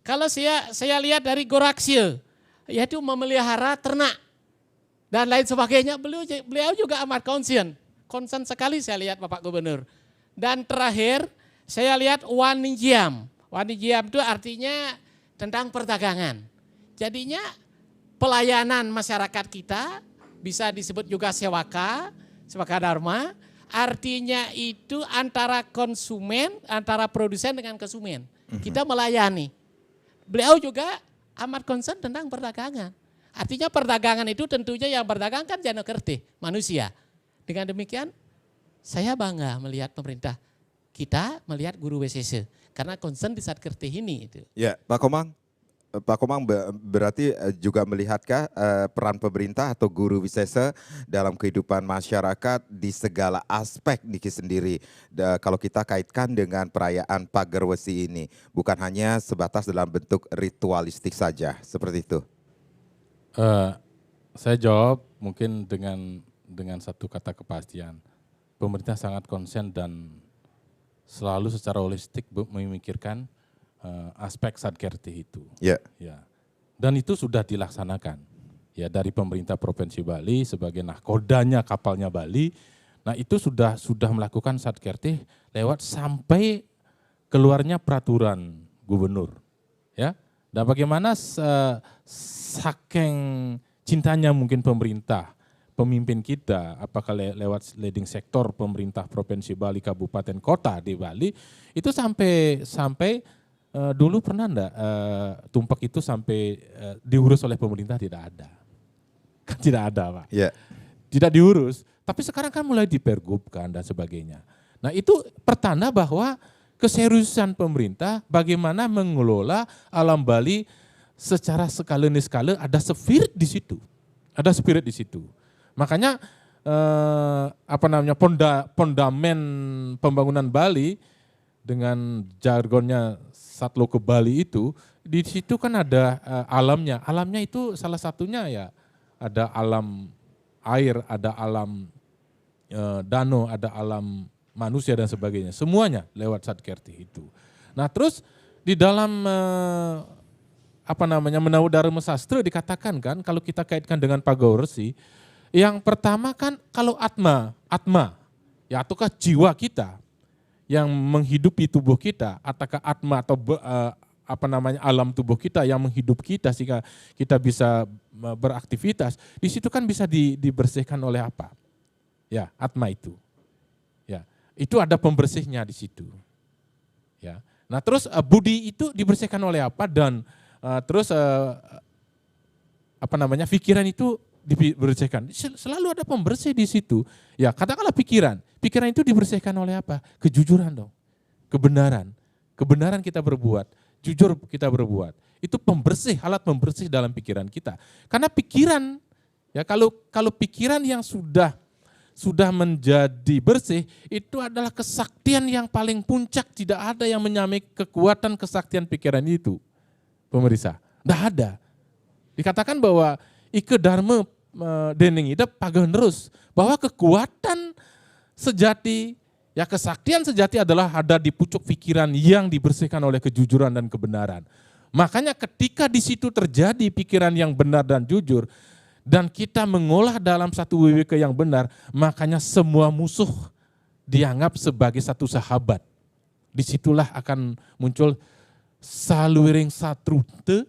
C: Kalau saya lihat dari goraksil, yaitu memelihara ternak dan lain sebagainya, beliau juga amat concern sekali saya lihat Bapak Gubernur. Dan terakhir saya lihat wanijiam. Wanijiam itu artinya tentang perdagangan. Jadinya pelayanan masyarakat kita bisa disebut juga sewaka dharma, artinya itu antara konsumen, antara produsen dengan konsumen. Kita melayani. Beliau juga amat concern tentang perdagangan. Artinya perdagangan itu tentunya yang berdagang kan jana kerti, manusia. Dengan demikian saya bangga melihat pemerintah kita melihat guru WCC karena concern di saat kerti ini itu.
A: Ya, Pak Komang. Pak Komang berarti juga melihatkah peran pemerintah atau guru wisesa dalam kehidupan masyarakat di segala aspek Niki sendiri. Kalau kita kaitkan dengan perayaan Pagar Wesi ini, bukan hanya sebatas dalam bentuk ritualistik saja, seperti itu.
B: Saya jawab mungkin dengan satu kata kepastian. Pemerintah sangat konsen dan selalu secara holistik memikirkan aspek Sadkerti itu.
A: Ya.
B: Ya. Dan itu sudah dilaksanakan. Ya, dari pemerintah Provinsi Bali sebagai nahkodanya kapalnya Bali. Nah, itu sudah melakukan Sadkerti lewat sampai keluarnya peraturan gubernur. Ya. Dan bagaimana saking cintanya mungkin pemerintah, pemimpin kita, apakah lewat leading sektor pemerintah Provinsi Bali, kabupaten, kota di Bali, itu sampai dulu pernah enggak tumpak itu sampai diurus oleh pemerintah? Tidak ada. Kan tidak ada, Pak.
A: Ya.
B: Tidak diurus, tapi sekarang kan mulai dipergubkan dan sebagainya. Nah, itu pertanda bahwa keseriusan pemerintah bagaimana mengelola alam Bali secara skala niskala, ada spirit di situ. Ada spirit di situ. Makanya fondamen pembangunan Bali dengan jargonnya Satlo ke Bali itu, di situ kan ada alamnya. Alamnya itu salah satunya ya ada alam air, ada alam danau, ada alam manusia dan sebagainya. Semuanya lewat Sadkerti itu. Nah, terus di dalam Menau Dharma Sastra dikatakan kan kalau kita kaitkan dengan Pagar Resi, yang pertama kan kalau atma ya ataukah jiwa kita yang menghidupi tubuh kita, ataukah atma atau alam tubuh kita yang menghidup kita sehingga kita bisa beraktivitas, di situ kan bisa dibersihkan oleh apa? Ya, atma itu. Ya, itu ada pembersihnya di situ. Ya. Nah, terus budi itu dibersihkan oleh apa dan pikiran itu dibersihkan. Selalu ada pembersih di situ. Ya, katakanlah pikiran. Pikiran itu dibersihkan oleh apa? Kejujuran dong. Kebenaran. Kebenaran kita berbuat. Jujur kita berbuat. Itu pembersih, alat pembersih dalam pikiran kita. Karena pikiran, ya kalau pikiran yang sudah menjadi bersih, itu adalah kesaktian yang paling puncak. Tidak ada yang menyamai kekuatan kesaktian pikiran itu. Pemirsa, tidak ada. Dikatakan bahwa Ike Dharma Dening Ida pagenerus, bahwa kekuatan sejati, ya kesaktian sejati adalah ada di pucuk pikiran yang dibersihkan oleh kejujuran dan kebenaran. Makanya ketika di situ terjadi pikiran yang benar dan jujur, dan kita mengolah dalam satu WWK yang benar, makanya semua musuh dianggap sebagai satu sahabat. Disitulah akan muncul saluring satrute,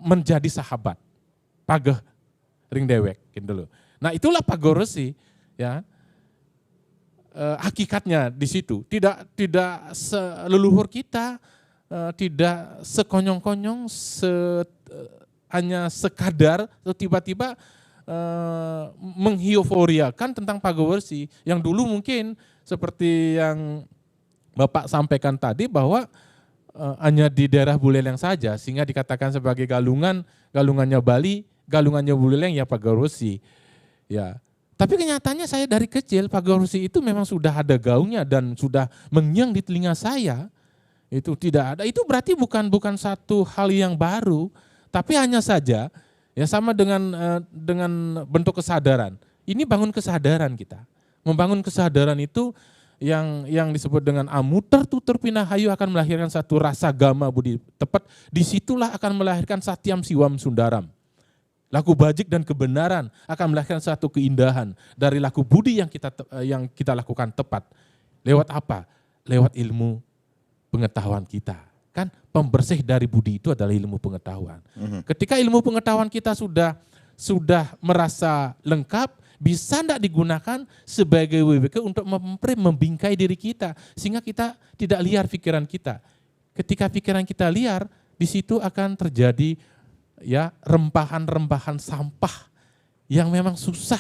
B: menjadi sahabat. Pageh ring dewek gitu loh. Nah, itulah Pagar Resi ya. Hakikatnya di situ. Tidak seleluhur kita, tidak sekonyong-konyong, hanya sekadar atau tiba-tiba menghiuforiakan tentang Pagar Resi yang dulu mungkin seperti yang Bapak sampaikan tadi bahwa hanya di daerah Buleleng saja, sehingga dikatakan sebagai galungan, galungannya Bali, galungannya Buleleng ya Pagarosi. Ya. Tapi kenyataannya saya dari kecil Pagarosi itu memang sudah ada gaungnya dan sudah mengyang di telinga saya. Itu tidak ada. Itu berarti bukan satu hal yang baru, tapi hanya saja ya sama dengan bentuk kesadaran. Ini bangun kesadaran kita. Membangun kesadaran itu yang disebut dengan amuter tutur pinahayu akan melahirkan satu rasa gama budi tepat. Disitulah akan melahirkan satyam siwam sundaram. Laku bajik dan kebenaran akan melahirkan satu keindahan dari laku budi yang kita lakukan tepat. Lewat apa? Lewat ilmu pengetahuan kita. Kan pembersih dari budi itu adalah ilmu pengetahuan. Ketika ilmu pengetahuan kita sudah merasa lengkap, bisa tidak digunakan sebagai WWK untuk membingkai diri kita. Sehingga kita tidak liar pikiran kita. Ketika pikiran kita liar, di situ akan terjadi ya rempahan-rempahan sampah yang memang susah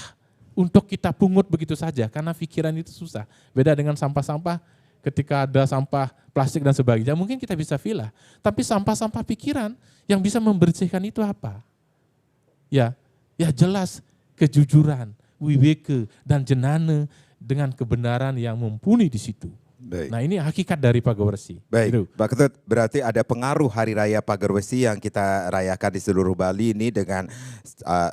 B: untuk kita pungut begitu saja. Karena pikiran itu susah. Beda dengan sampah-sampah, ketika ada sampah plastik dan sebagainya, mungkin kita bisa pilah. Tapi sampah-sampah pikiran yang bisa membersihkan itu apa? Ya jelas kejujuran, wiweke dan jenane dengan kebenaran yang mumpuni di situ.
A: Baik.
B: Nah ini hakikat dari Pagarosi.
A: Baik,
B: Gitu.
A: Pak Ketut, berarti ada pengaruh Hari Raya Pagarosi yang kita rayakan di seluruh Bali ini dengan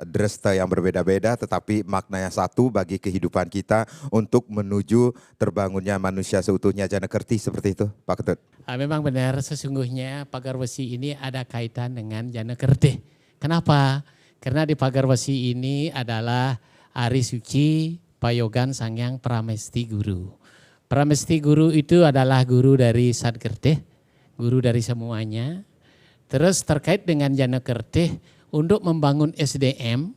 A: dresta yang berbeda-beda, tetapi maknanya satu bagi kehidupan kita untuk menuju terbangunnya manusia seutuhnya Janekerti, seperti itu Pak Ketut?
C: Memang benar, sesungguhnya Pagarosi ini ada kaitan dengan Janekerti. Kenapa? Karena di Pagarosi ini adalah hari suci Payogan Sangyang Pramesti Guru. Pramesti Guru itu adalah guru dari Sadkerteh, guru dari semuanya. Terus terkait dengan Janekerteh untuk membangun SDM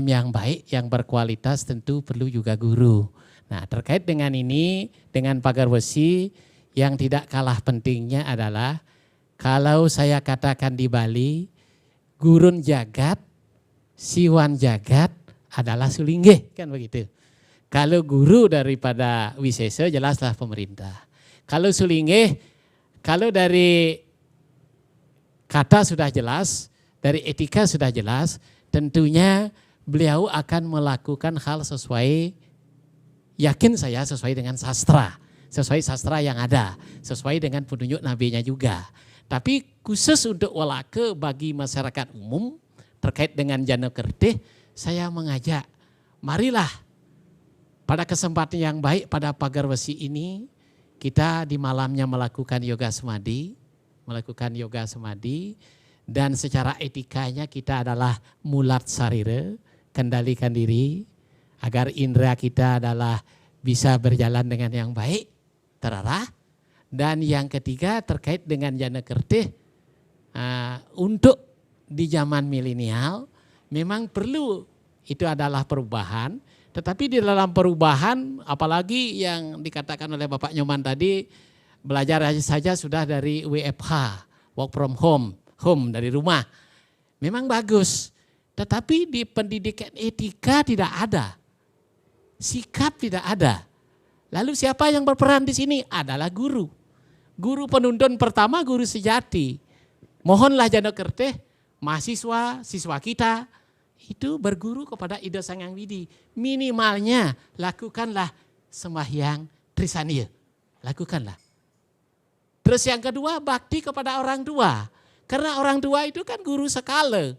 C: yang baik, yang berkualitas tentu perlu juga guru. Nah terkait dengan ini, dengan Pagarosi yang tidak kalah pentingnya adalah kalau saya katakan di Bali, gurun jagat, siwan jagat adalah sulinggih, kan begitu. Kalau guru daripada Wisesa jelaslah pemerintah. Kalau sulinggih, kalau dari kata sudah jelas, dari etika sudah jelas, tentunya beliau akan melakukan hal sesuai, yakin saya sesuai dengan sastra. Sesuai sastra yang ada, sesuai dengan petunjuk nabinya juga. Tapi khusus untuk walake bagi masyarakat umum terkait dengan Janekerteh, saya mengajak, marilah pada kesempatan yang baik pada Pagarosi ini, kita di malamnya melakukan yoga semadi, dan secara etikanya kita adalah mulat sarire, kendalikan diri, agar indera kita adalah bisa berjalan dengan yang baik, terarah. Dan yang ketiga terkait dengan Janekerteh, untuk di zaman milenial memang perlu, itu adalah perubahan. Tetapi di dalam perubahan, apalagi yang dikatakan oleh Bapak Nyoman tadi, belajar saja sudah dari WFH, work from home dari rumah. Memang bagus, tetapi di pendidikan etika tidak ada, sikap tidak ada. Lalu siapa yang berperan di sini? Adalah guru. Guru penuntun pertama, guru sejati. Mohonlah Janekerteh, mahasiswa, siswa kita, itu berguru kepada Ida Sang Hyang Widi. Minimalnya lakukanlah sembahyang Trisania. Lakukanlah. Terus yang kedua, bakti kepada orang tua. Karena orang tua itu kan guru sekala.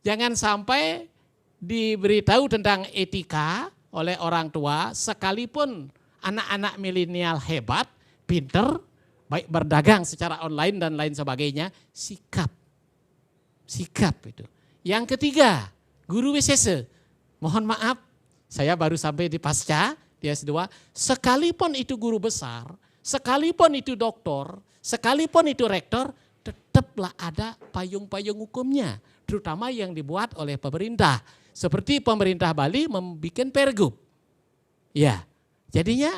C: Jangan sampai diberitahu tentang etika oleh orang tua, sekalipun anak-anak milenial hebat, pinter, baik berdagang secara online dan lain sebagainya, sikap itu. Yang ketiga, guru Wisesa, mohon maaf, saya baru sampai di pasca, di S2, sekalipun itu guru besar, sekalipun itu doktor, sekalipun itu rektor, tetaplah ada payung-payung hukumnya, terutama yang dibuat oleh pemerintah. Seperti pemerintah Bali membuat pergub. Ya, jadinya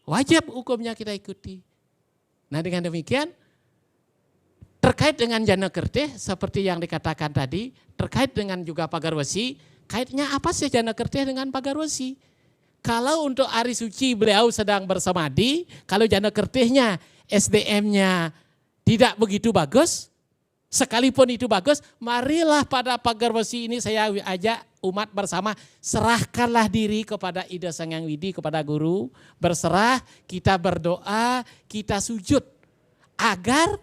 C: wajib hukumnya kita ikuti. Nah dengan demikian, terkait dengan Janekerteh seperti yang dikatakan tadi, terkait dengan juga Pagarosi, kaitnya apa sih Janekerteh dengan Pagarosi? Kalau untuk hari suci beliau sedang bersamadi, kalau Janekertehnya SDM-nya tidak begitu bagus, sekalipun itu bagus, marilah pada pagar besi ini saya ajak umat bersama, serahkanlah diri kepada Ida Sang Hyang Widi, kepada guru, berserah, kita berdoa, kita sujud, agar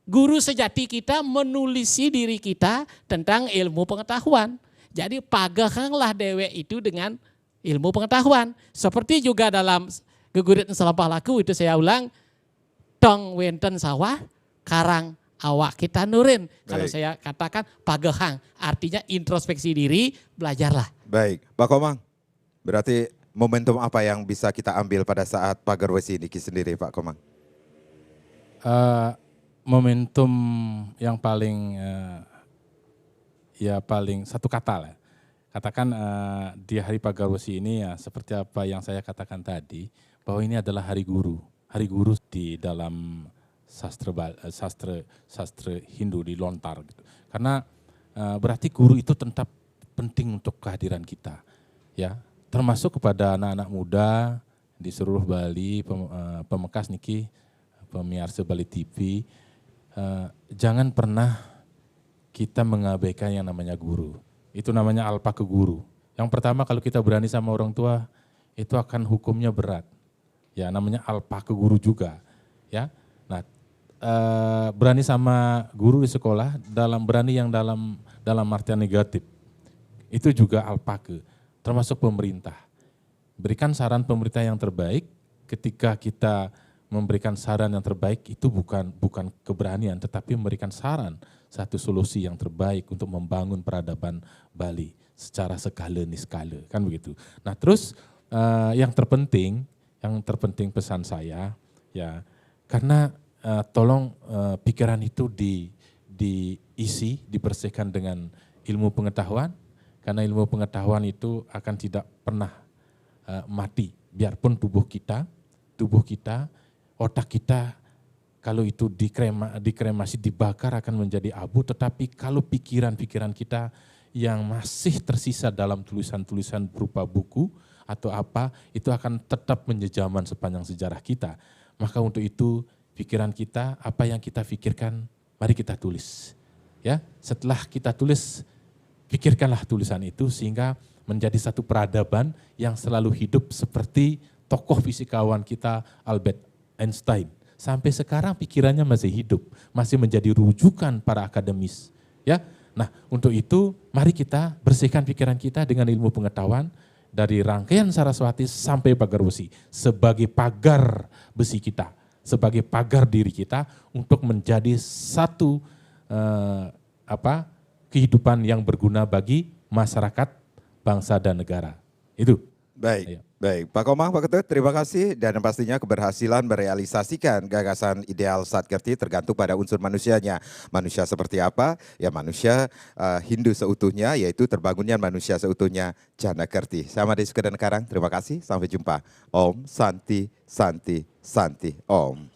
C: guru sejati kita menulisi diri kita tentang ilmu pengetahuan. Jadi pagahanglah dewek itu dengan ilmu pengetahuan. Seperti juga dalam gegurit selampah laku itu saya ulang, tong wenten sawah, karang awak kita nurin. Kalau saya katakan pagahang, artinya introspeksi diri, belajarlah.
A: Baik, Pak Komang, berarti momentum apa yang bisa kita ambil pada saat pagar besi ini sendiri, Pak Komang?
B: Momentum yang paling paling satu kata lah. Katakan di hari pagar besi ini ya seperti apa yang saya katakan tadi, bahwa ini adalah hari guru. Hari guru di dalam sastra Hindu di lontar gitu. Karena berarti guru itu tetap penting untuk kehadiran kita. Ya, termasuk kepada anak-anak muda di seluruh Bali, pemekas niki, pemirsa Bali TV, jangan pernah kita mengabaikan yang namanya guru. Itu namanya alpa ke guru. Yang pertama kalau kita berani sama orang tua, itu akan hukumnya berat. Ya namanya alpa ke guru juga. Ya, nah berani sama guru di sekolah, berani yang dalam artian negatif. Itu juga alpa ke, termasuk pemerintah. Berikan saran pemerintah yang terbaik. Ketika kita memberikan saran yang terbaik itu bukan keberanian, tetapi memberikan saran satu solusi yang terbaik untuk membangun peradaban Bali secara skala niskala, kan begitu. Nah terus yang terpenting pesan saya ya, karena tolong pikiran itu diisi, dibersihkan dengan ilmu pengetahuan, karena ilmu pengetahuan itu akan tidak pernah mati, biarpun tubuh kita, otak kita kalau itu dikremasi, dibakar akan menjadi abu, tetapi kalau pikiran-pikiran kita yang masih tersisa dalam tulisan-tulisan berupa buku atau apa, itu akan tetap menjejaman sepanjang sejarah kita. Maka untuk itu pikiran kita, apa yang kita pikirkan, mari kita tulis. Ya, setelah kita tulis, pikirkanlah tulisan itu sehingga menjadi satu peradaban yang selalu hidup seperti tokoh fisikawan kita Albert Einstein. Sampai sekarang pikirannya masih hidup, masih menjadi rujukan para akademis. Ya, nah untuk itu mari kita bersihkan pikiran kita dengan ilmu pengetahuan dari rangkaian Saraswati sampai pagar besi sebagai pagar besi kita, sebagai pagar diri kita untuk menjadi satu kehidupan yang berguna bagi masyarakat, bangsa dan negara. Itu.
A: Baik, baik. Pak Komang, Pak Ketut, terima kasih. Dan pastinya keberhasilan merealisasikan gagasan ideal Satkerti tergantung pada unsur manusianya. Manusia seperti apa? Ya manusia Hindu seutuhnya, yaitu terbangunnya manusia seutuhnya Jana Kerti. Saya Made Sukadan Karang, terima kasih. Sampai jumpa. Om Santi, Santi, Santi. Om.